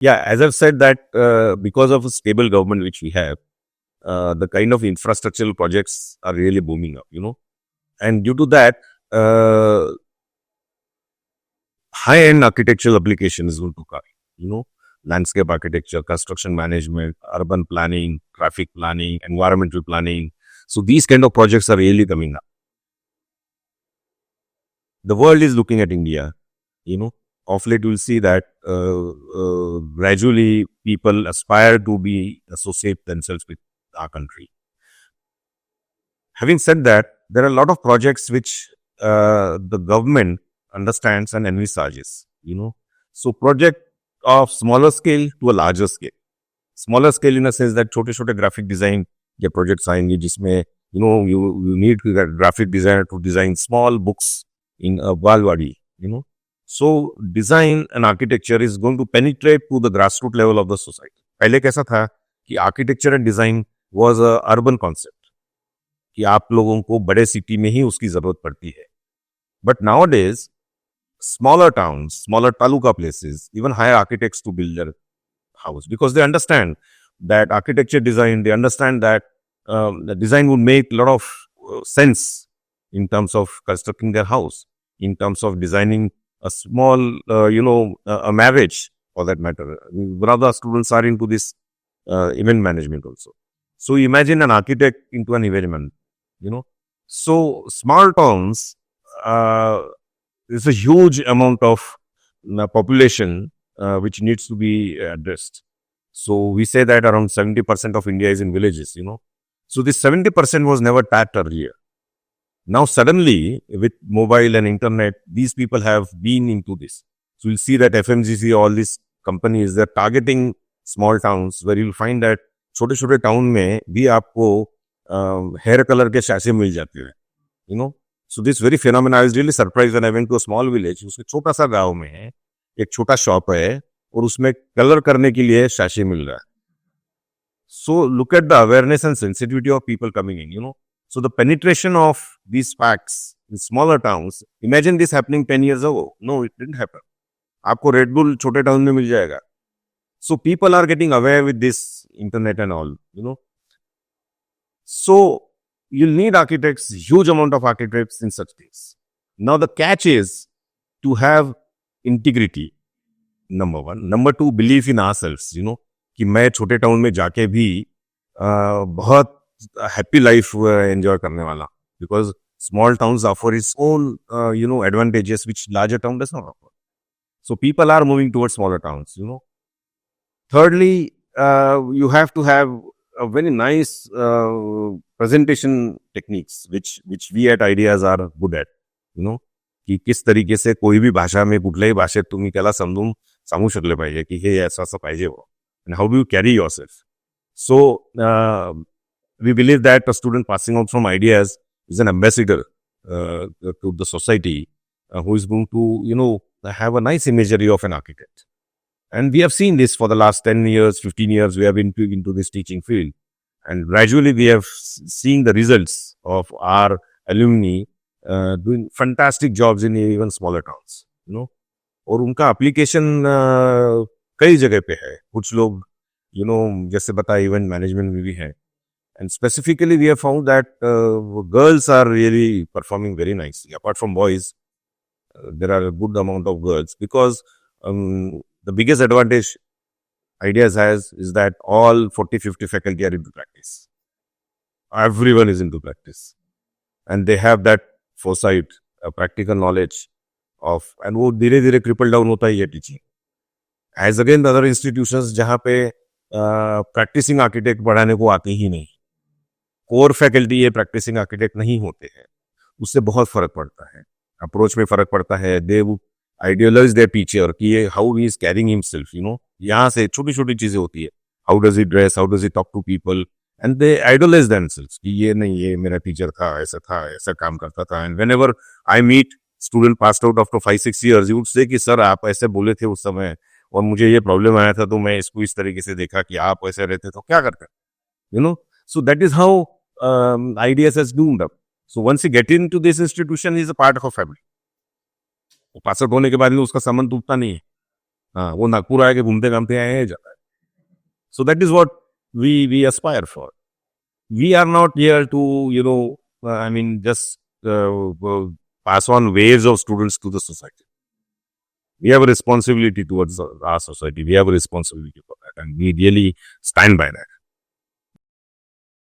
Yeah, as I've said that because of a stable government which we have, the kind of infrastructural projects are really booming up, and due to that, uh, high-end architectural application is going to come, landscape architecture, construction management, urban planning, traffic planning, environmental planning. So these kind of projects are really coming up. The world is looking at India, of late you'll see that gradually people aspire to be associate themselves with our country. Having said that, there are a lot of projects which the government understands and envisages, So project of smaller scale to a larger scale. Smaller scale in a sense that छोटे-छोटे graphic design के projects आएंगे जिसमें you need a graphic designer to design small books in a Walwadi, So design and architecture is going to penetrate to the grassroots level of the society. पहले कैसा था कि architecture and design was a urban concept. कि आप लोगों को बड़े city में ही उसकी जरूरत पड़ती है. But nowadays, smaller towns, smaller taluka places, even hire architects to build their house because they understand that architecture design, they understand that the design would make a lot of sense in terms of constructing their house, in terms of designing a small, a marriage for that matter. One of the students are into this event management also. So imagine an architect into an event, So small towns, there's a huge amount of population which needs to be addressed. So we say that around 70% of India is in villages, So this 70% was never tapped earlier. Now suddenly with mobile and internet, these people have been into this. So you'll see that FMGC, all these companies, they're targeting small towns where you'll find that छोटे-छोटे town में भी आपको hair colour के शैसे मिल जाते हैं, So this very phenomena, I was really surprised when I went to a small village. उसके छोटा सा गांव में एक छोटा शॉप है और उसमें कलर करने के लिए शैसे मिल रहा है. So look at the awareness and sensitivity of people coming in, So the penetration of these facts in smaller towns, imagine this happening 10 years ago. No, it didn't happen. आपको Red Bull छोटे town में मिल जाएगा. So people are getting aware with this internet and all, So you'll need architects, huge amount of architects in such things. Now the catch is to have integrity, number one. Number two, belief in ourselves, कि मैं छोटे town में जाके भी बहुत happy life enjoy करने वाला. Because small towns offer its own, advantages which larger town does not offer. So people are moving towards smaller towns, Thirdly, you have to have a very nice presentation techniques, which we at Ideas are good at, की किस तरीके से कोई भी भाषा में कुठल्याही भाषेत तुम्ही त्याला समजून सांगू शकले पाहिजे की हे असं असं पाहिजे and how do you carry yourself. So we believe that a student passing out from Ideas is an ambassador to the society who is going to, have a nice imagery of an architect. And we have seen this for the last 10 years, 15 years, we have been into this teaching field. And gradually we have seen the results of our alumni doing fantastic jobs in even smaller towns, और उनका application कई जगह पे है. कुछ लोग, जैसे बता इवेंट मैनेजमेंट में भी है. And specifically we have found that girls are really performing very nicely. Apart from boys, there are a good amount of girls because the biggest advantage Ideas has is that all 40-50 faculty are into practice. Everyone is into practice. And they have that foresight, practical knowledge of, and वो धीरे धीरे cripple down होता है ये teaching. As again the other institutions जहाँ पे practicing architect पढ़ाने को आते ही नहीं. Core faculty ये practicing architect नहीं होते हैं. उससे बहुत फर्क पड़ता है. Approach में फर्क पड़ता है. They idealize their teacher कि ये how he is carrying himself, यहाँ से छोटी छोटी चीजें होती है. How does he dress? How does he talk to people? And they idolize themselves कि ये नहीं, ये मेरा टीचर था, ऐसा काम करता था. And whenever I meet student passed out after 5-6 years, he would say कि सर आप ऐसे बोले थे उस समय और मुझे ये प्रॉब्लम आया था तो मैं इसको इस तरीके से देखा कि आप ऐसे रहते तो क्या करते, So that is how Ideas has doomed up. So once you get into this institution, he is a part of a family. Pass out होने के बाद उसका संबंध टूटता नहीं है. हाँ, वो नागपुर आके घूमते घामते आए हैं जाता है. So that is what we aspire for. We are not here to, just pass on ways of students to the society. We have a responsibility towards our society. We have a responsibility for that, and we really stand by that.